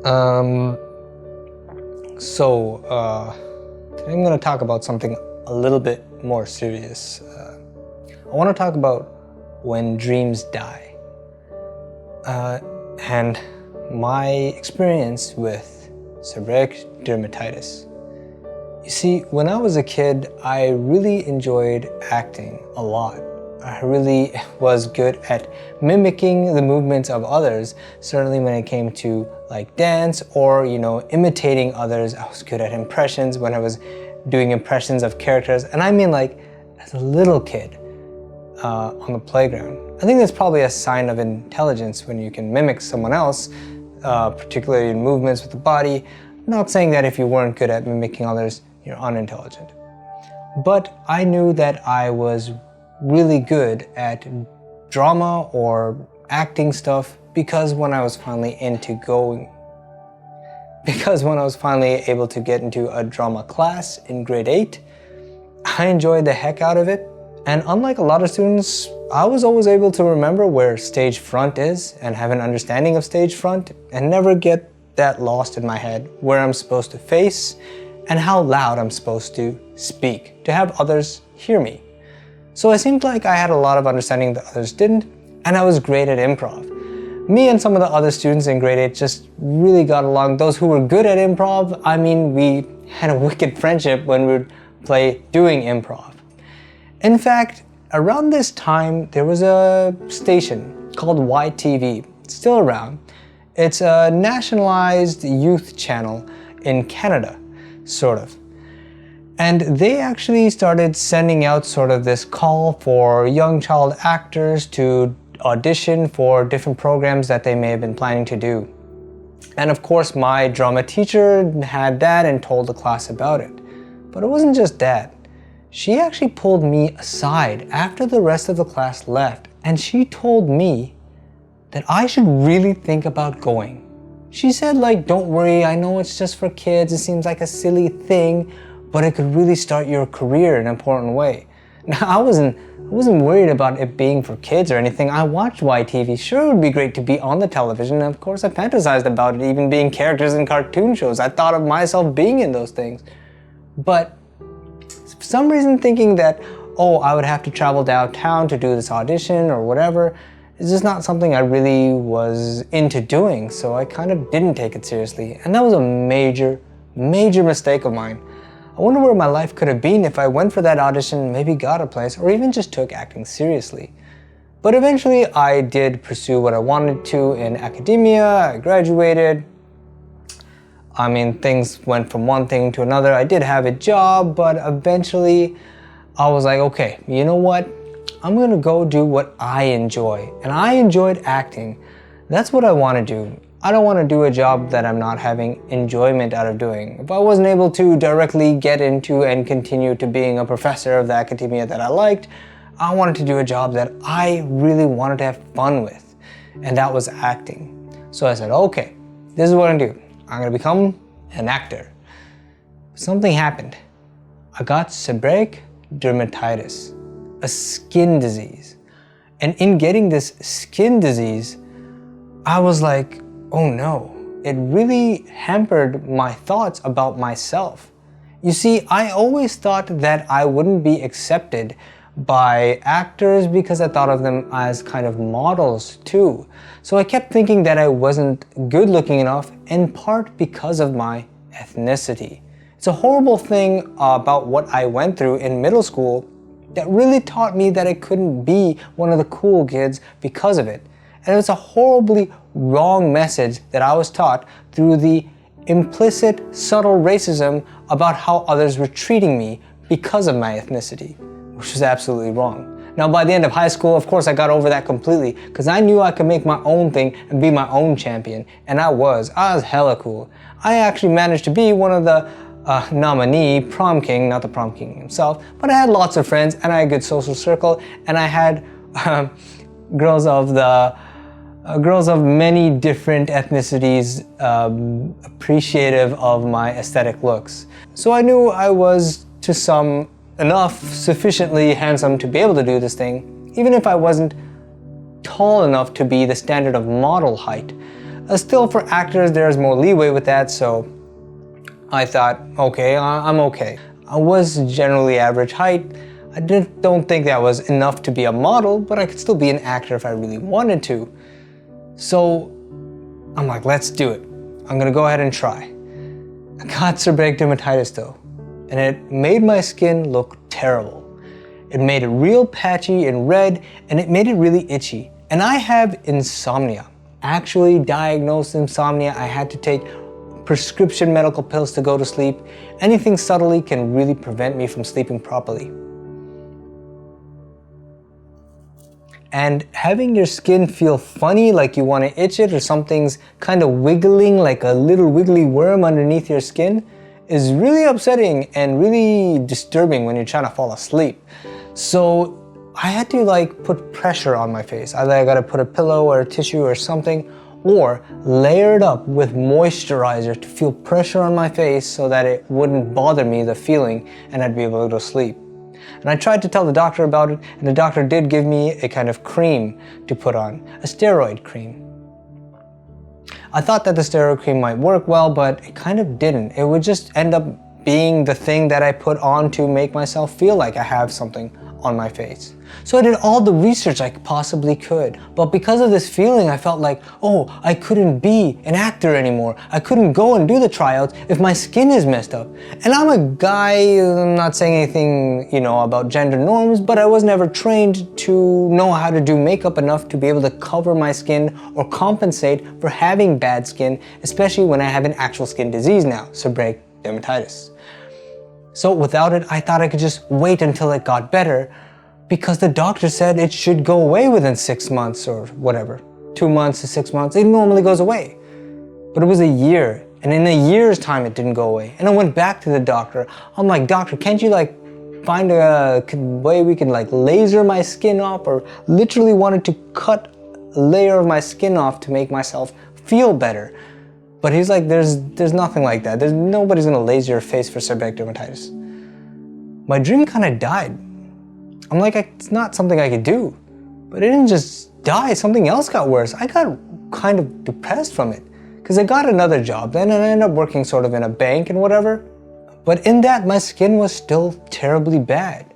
Um, Today I'm going to talk about something a little bit more serious. I want to talk about when dreams die, and my experience with seborrheic dermatitis. You see, when I was a kid, I really enjoyed acting a lot. I really was good at mimicking the movements of others, certainly when it came to like dance or, imitating others. I was good at impressions when I was doing impressions of characters, and I mean like as a little kid on the playground. I think that's probably a sign of intelligence when you can mimic someone else, particularly in movements with the body. I'm not saying that if you weren't good at mimicking others, you're unintelligent. But I knew that I was really good at drama or acting stuff because when I was finally able to get into a drama class in grade 8, I enjoyed the heck out of it. And unlike a lot of students, I was always able to remember where stage front is and have an understanding of stage front and never get that lost in my head where I'm supposed to face and how loud I'm supposed to speak to have others hear me. So it seemed like I had a lot of understanding that others didn't, and I was great at improv. Me and some of the other students in grade 8 just really got along. Those who were good at improv, we had a wicked friendship when we would play doing improv. In fact, around this time, there was a station called YTV, it's still around. It's a nationalized youth channel in Canada, sort of. And they actually started sending out sort of this call for young child actors to audition for different programs that they may have been planning to do. And of course, my drama teacher had that and told the class about it. But it wasn't just that. She actually pulled me aside after the rest of the class left, and she told me that I should really think about going. She said, don't worry, I know it's just for kids, it seems like a silly thing, but it could really start your career in an important way. Now, I wasn't worried about it being for kids or anything. I watched YTV. Sure, it would be great to be on the television, and of course I fantasized about it, even being characters in cartoon shows. I thought of myself being in those things. But for some reason thinking that, I would have to travel downtown to do this audition or whatever, is just not something I really was into doing, so I kind of didn't take it seriously. And that was a major, major mistake of mine. I wonder where my life could have been if I went for that audition, maybe got a place, or even just took acting seriously. But eventually I did pursue what I wanted to in academia. I graduated. Things went from one thing to another. I did have a job, but eventually I was like, okay, you know what? I'm gonna go do what I enjoy. And I enjoyed acting. That's what I want to do. I don't want to do a job that I'm not having enjoyment out of doing. If I wasn't able to directly get into and continue to being a professor of the academia that I liked, I wanted to do a job that I really wanted to have fun with, and that was acting. So I said, okay, this is what I'm gonna do. I'm gonna become an actor. Something happened. I got seborrheic dermatitis, a skin disease. And in getting this skin disease, I was like, oh no, it really hampered my thoughts about myself. You see, I always thought that I wouldn't be accepted by actors because I thought of them as kind of models too. So I kept thinking that I wasn't good looking enough, in part because of my ethnicity. It's a horrible thing about what I went through in middle school that really taught me that I couldn't be one of the cool kids because of it. And it's a horribly wrong message that I was taught through the implicit, subtle racism about how others were treating me because of my ethnicity, which was absolutely wrong. Now, by the end of high school, of course, I got over that completely because I knew I could make my own thing and be my own champion, and I was hella cool. I actually managed to be one of the nominee prom king, not the prom king himself, but I had lots of friends and I had a good social circle, and I had girls of many different ethnicities appreciative of my aesthetic looks. So I knew I was to some sufficiently handsome to be able to do this thing, even if I wasn't tall enough to be the standard of model height. Still, for actors, there's more leeway with that, so I thought, okay, I'm okay. I was generally average height. I don't think that was enough to be a model, but I could still be an actor if I really wanted to. So I'm like, let's do it. I'm gonna go ahead and try. I got seborrheic dermatitis though, and it made my skin look terrible. It made it real patchy and red, and it made it really itchy. And I have insomnia, actually diagnosed insomnia. I had to take prescription medical pills to go to sleep. Anything subtly can really prevent me from sleeping properly. And having your skin feel funny, like you want to itch it, or something's kind of wiggling like a little wiggly worm underneath your skin, is really upsetting and really disturbing when you're trying to fall asleep. So I had to like put pressure on my face. Either I gotta put a pillow or a tissue or something, or layer it up with moisturizer to feel pressure on my face so that it wouldn't bother me, the feeling, and I'd be able to go to sleep. And I tried to tell the doctor about it, and the doctor did give me a kind of cream to put on, a steroid cream. I thought that the steroid cream might work well, but it kind of didn't. It would just end up being the thing that I put on to make myself feel like I have something on my face. So I did all the research I possibly could, but because of this feeling, I felt like, oh, I couldn't be an actor anymore. I couldn't go and do the tryouts if my skin is messed up. And I'm a guy, I'm not saying anything, about gender norms, but I was never trained to know how to do makeup enough to be able to cover my skin or compensate for having bad skin, especially when I have an actual skin disease now, seborrheic dermatitis. So without it, I thought I could just wait until it got better, because the doctor said it should go away within 6 months or whatever. 2 months to 6 months, it normally goes away. But it was a year, and in a year's time it didn't go away. And I went back to the doctor. I'm like, doctor, can't you find a way we can laser my skin off, or literally wanted to cut a layer of my skin off to make myself feel better. But he's like, there's nothing like that. Nobody's gonna laser your face for seborrheic dermatitis. My dream kind of died. I'm like, it's not something I could do. But it didn't just die, something else got worse. I got kind of depressed from it, because I got another job then, and I ended up working sort of in a bank and whatever. But in that, my skin was still terribly bad.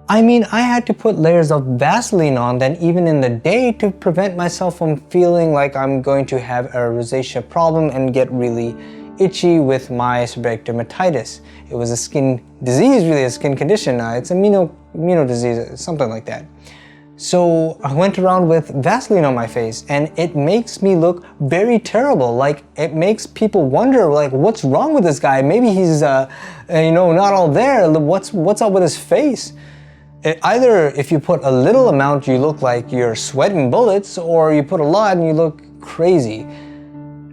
I mean, I had to put layers of Vaseline on then even in the day to prevent myself from feeling like I'm going to have a rosacea problem and get really itchy with my seborrheic dermatitis. It was a skin disease, really a skin condition. It's immuno disease, something like that. So I went around with Vaseline on my face, and it makes me look very terrible. Like, it makes people wonder, what's wrong with this guy? Maybe he's, not all there. What's up with his face? Either if you put a little amount, you look like you're sweating bullets, or you put a lot and you look crazy.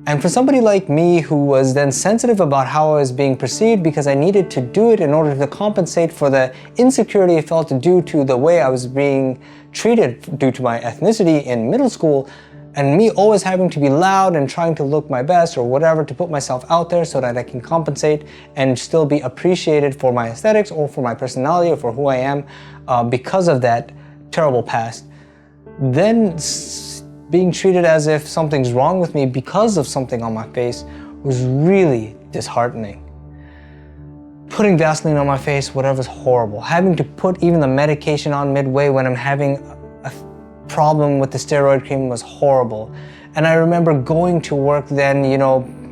And for somebody like me who was then sensitive about how I was being perceived, because I needed to do it in order to compensate for the insecurity I felt due to the way I was being treated due to my ethnicity in middle school, and me always having to be loud and trying to look my best or whatever to put myself out there so that I can compensate and still be appreciated for my aesthetics or for my personality or for who I am because of that terrible past. Then being treated as if something's wrong with me because of something on my face was really disheartening. Putting Vaseline on my face, whatever's horrible. Having to put even the medication on midway when I'm having a problem with the steroid cream was horrible. And I remember going to work then,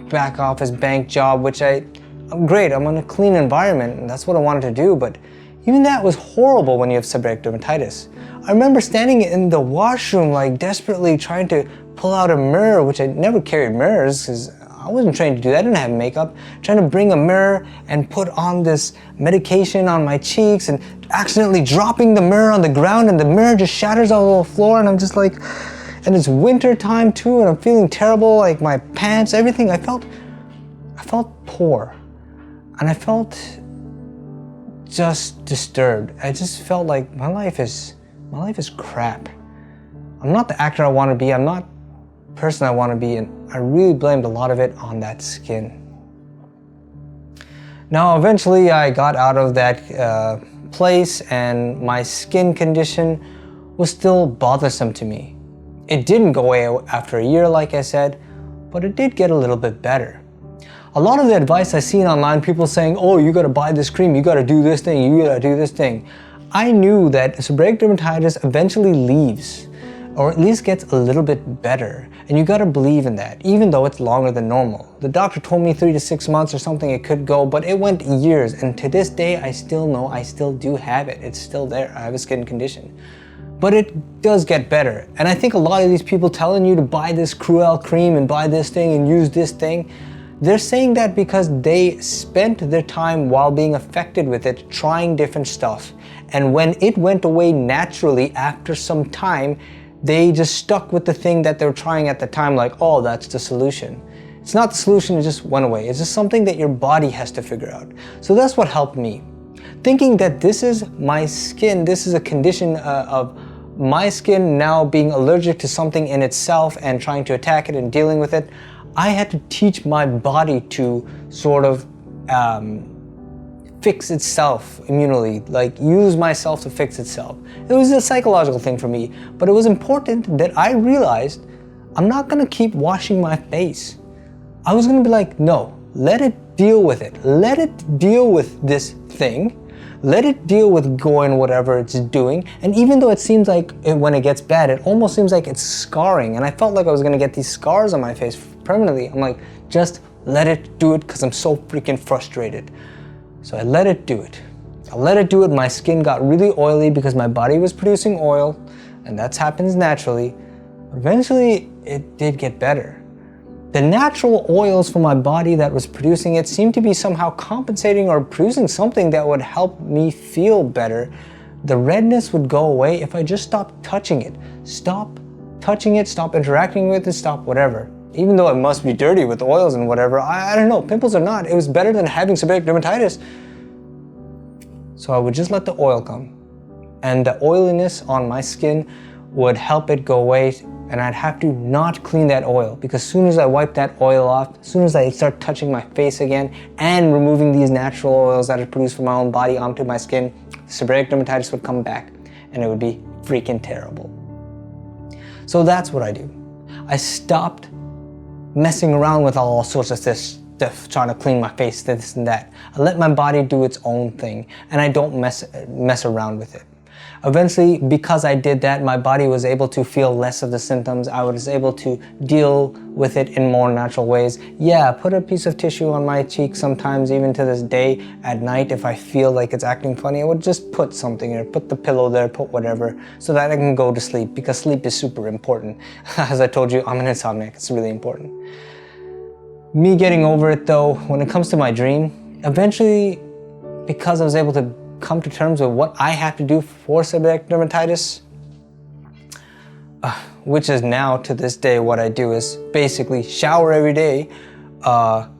back office bank job, which I'm great, I'm in a clean environment and that's what I wanted to do, but even that was horrible when you have seborrheic dermatitis. I remember standing in the washroom desperately trying to pull out a mirror, which I never carried mirrors because I wasn't trained to do that, I didn't have makeup. Trying to bring a mirror and put on this medication on my cheeks and accidentally dropping the mirror on the ground, and the mirror just shatters on the floor, and I'm just like, and it's winter time too, and I'm feeling terrible, my pants, everything. I felt poor, and I felt just disturbed. I just felt like my life is crap. I'm not the actor I want to be. I'm not the person I want to be, and I really blamed a lot of it on that skin. Now, eventually I got out of that place, and my skin condition was still bothersome to me. It didn't go away after a year, like I said, but it did get a little bit better. A lot of the advice I seen online, people saying, oh, you gotta buy this cream, you gotta do this thing, you gotta do this thing. I knew that seborrheic dermatitis eventually leaves, or at least gets a little bit better. And you gotta believe in that, even though it's longer than normal. The doctor told me 3 to 6 months or something it could go, but it went years. And to this day, I still know I still do have it. It's still there. I have a skin condition. But it does get better. And I think a lot of these people telling you to buy this Cruel cream and buy this thing and use this thing, they're saying that because they spent their time while being affected with it, trying different stuff. And when it went away naturally after some time, they just stuck with the thing that they were trying at the time, like, oh, that's the solution. It's not the solution, it just went away. It's just something that your body has to figure out. So that's what helped me. Thinking that this is my skin, this is a condition of my skin now being allergic to something in itself and trying to attack it and dealing with it, I had to teach my body to sort of fix itself immunely, like use myself to fix itself. It was a psychological thing for me, but it was important that I realized I'm not gonna keep washing my face. I was gonna be like, no, let it deal with it. Let it deal with this thing. Let it deal with going whatever it's doing. And even though it seems like when it gets bad, it almost seems like it's scarring. And I felt like I was gonna get these scars on my face permanently. I'm like, just let it do it because I'm so freaking frustrated. So I let it do it. I let it do it. My skin got really oily because my body was producing oil, and that happens naturally. But eventually, it did get better. The natural oils from my body that was producing it seemed to be somehow compensating or producing something that would help me feel better. The redness would go away if I just stopped touching it. Stop touching it, stop interacting with it, stop whatever. Even though it must be dirty with oils and whatever, I don't know, pimples or not, it was better than having seborrheic dermatitis. So I would just let the oil come. And the oiliness on my skin would help it go away, and I'd have to not clean that oil, because as soon as I wipe that oil off, as soon as I start touching my face again and removing these natural oils that are produced from my own body onto my skin, seborrheic dermatitis would come back, and it would be freaking terrible. So that's what I do. I stopped messing around with all sorts of this stuff, trying to clean my face, this and that. I let my body do its own thing, and I don't mess around with it. Eventually, because I did that, my body was able to feel less of the symptoms. I was able to deal with it in more natural ways. Yeah, put a piece of tissue on my cheek sometimes, even to this day, at night, if I feel like it's acting funny, I would just put something there, put the pillow there, put whatever, so that I can go to sleep, because sleep is super important. As I told you, I'm an insomniac, it's really important. Me getting over it though, when it comes to my dream, eventually, because I was able to come to terms with what I have to do for seborrheic dermatitis, which is now to this day what I do is basically shower every day,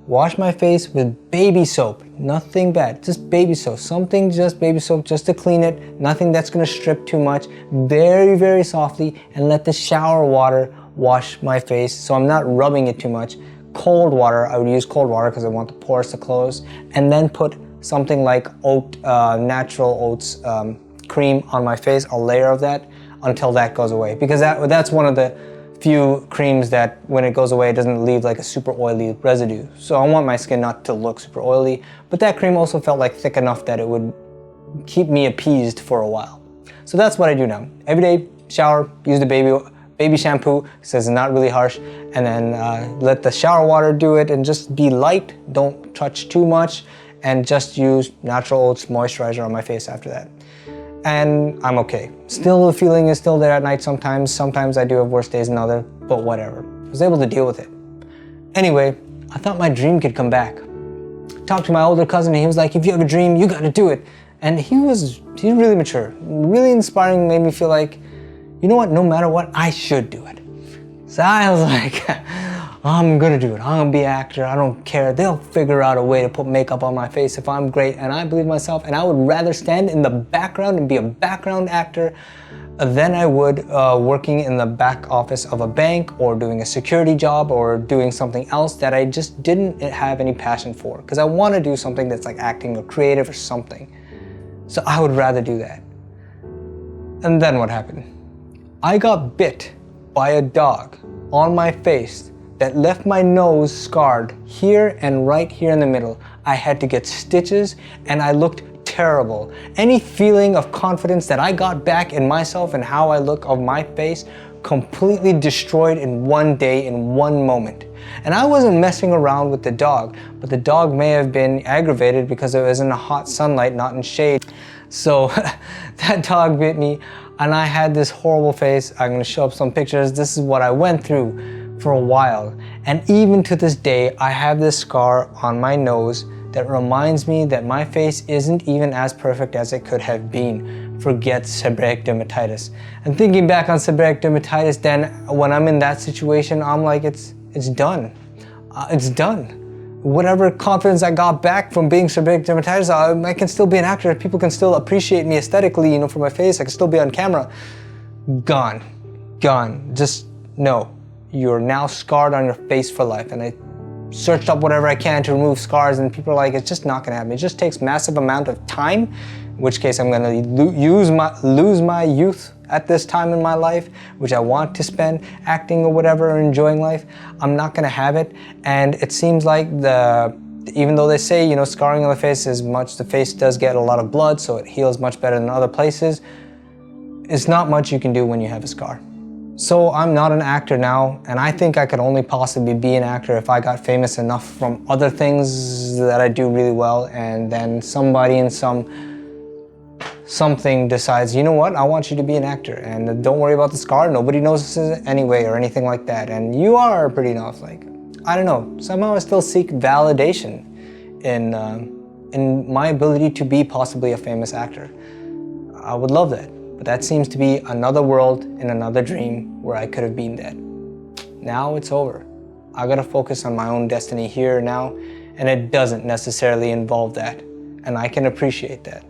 wash my face with baby soap, nothing bad, just baby soap, something just baby soap just to clean it, nothing that's gonna strip too much, very, very softly, and let the shower water wash my face so I'm not rubbing it too much. Cold water, I would use cold water because I want the pores to close, and then put something like natural oats cream on my face, a layer of that, until that goes away. Because that's one of the few creams that when it goes away, it doesn't leave like a super oily residue. So I want my skin not to look super oily, but that cream also felt like thick enough that it would keep me appeased for a while. So that's what I do now. Every day, shower, use the baby shampoo, says it's not really harsh, and then let the shower water do it and just be light, don't touch too much, and just use natural oats moisturizer on my face after that. And I'm okay. Still, the feeling is still there at night sometimes. Sometimes I do have worse days than others, but whatever. I was able to deal with it. Anyway, I thought my dream could come back. Talked to my older cousin and he was like, if you have a dream, you gotta do it. And he's really mature, really inspiring, made me feel like, you know what, no matter what, I should do it. So I was like, I'm gonna do it. I'm gonna be an actor. I don't care. They'll figure out a way to put makeup on my face if I'm great, and I believe myself, and I would rather stand in the background and be a background actor than I would working in the back office of a bank or doing a security job or doing something else that I just didn't have any passion for, because I want to do something that's like acting or creative or something. So I would rather do that. And then what happened? I got bit by a dog on my face that left my nose scarred here and right here in the middle. I had to get stitches and I looked terrible. Any feeling of confidence that I got back in myself and how I look of my face completely destroyed in one day, in one moment. And I wasn't messing around with the dog, but the dog may have been aggravated because it was in the hot sunlight, not in shade. So that dog bit me and I had this horrible face. I'm gonna show up some pictures. This is what I went through for a while. And even to this day, I have this scar on my nose that reminds me that my face isn't even as perfect as it could have been. Forget seborrheic dermatitis. And thinking back on seborrheic dermatitis, then when I'm in that situation, I'm like, it's done. It's done. Whatever confidence I got back from being seborrheic dermatitis, I can still be an actor. People can still appreciate me aesthetically, you know, for my face. I can still be on camera. Gone. Gone. Just no. You're now scarred on your face for life. And I searched up whatever I can to remove scars, and people are like, it's just not gonna happen. It just takes massive amount of time, in which case I'm gonna lose my youth at this time in my life, which I want to spend acting or whatever, or enjoying life. I'm not gonna have it. And it seems like even though they say, you know, scarring on the face the face does get a lot of blood, so it heals much better than other places. It's not much you can do when you have a scar. So I'm not an actor now, and I think I could only possibly be an actor if I got famous enough from other things that I do really well, and then somebody in something decides, you know what, I want you to be an actor, and don't worry about the scar, nobody notices it anyway, or anything like that, and you are pretty enough. Like, I don't know, somehow I still seek validation in my ability to be possibly a famous actor. I would love that. But that seems to be another world in another dream where I could have been that. Now it's over. I gotta focus on my own destiny here now, and it doesn't necessarily involve that. And I can appreciate that.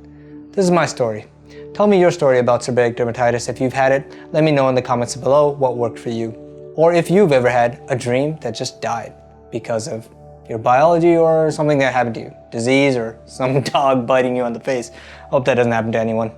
This is my story. Tell me your story about seborrheic dermatitis. If you've had it, let me know in the comments below what worked for you. Or if you've ever had a dream that just died because of your biology or something that happened to you. Disease or some dog biting you on the face. Hope that doesn't happen to anyone.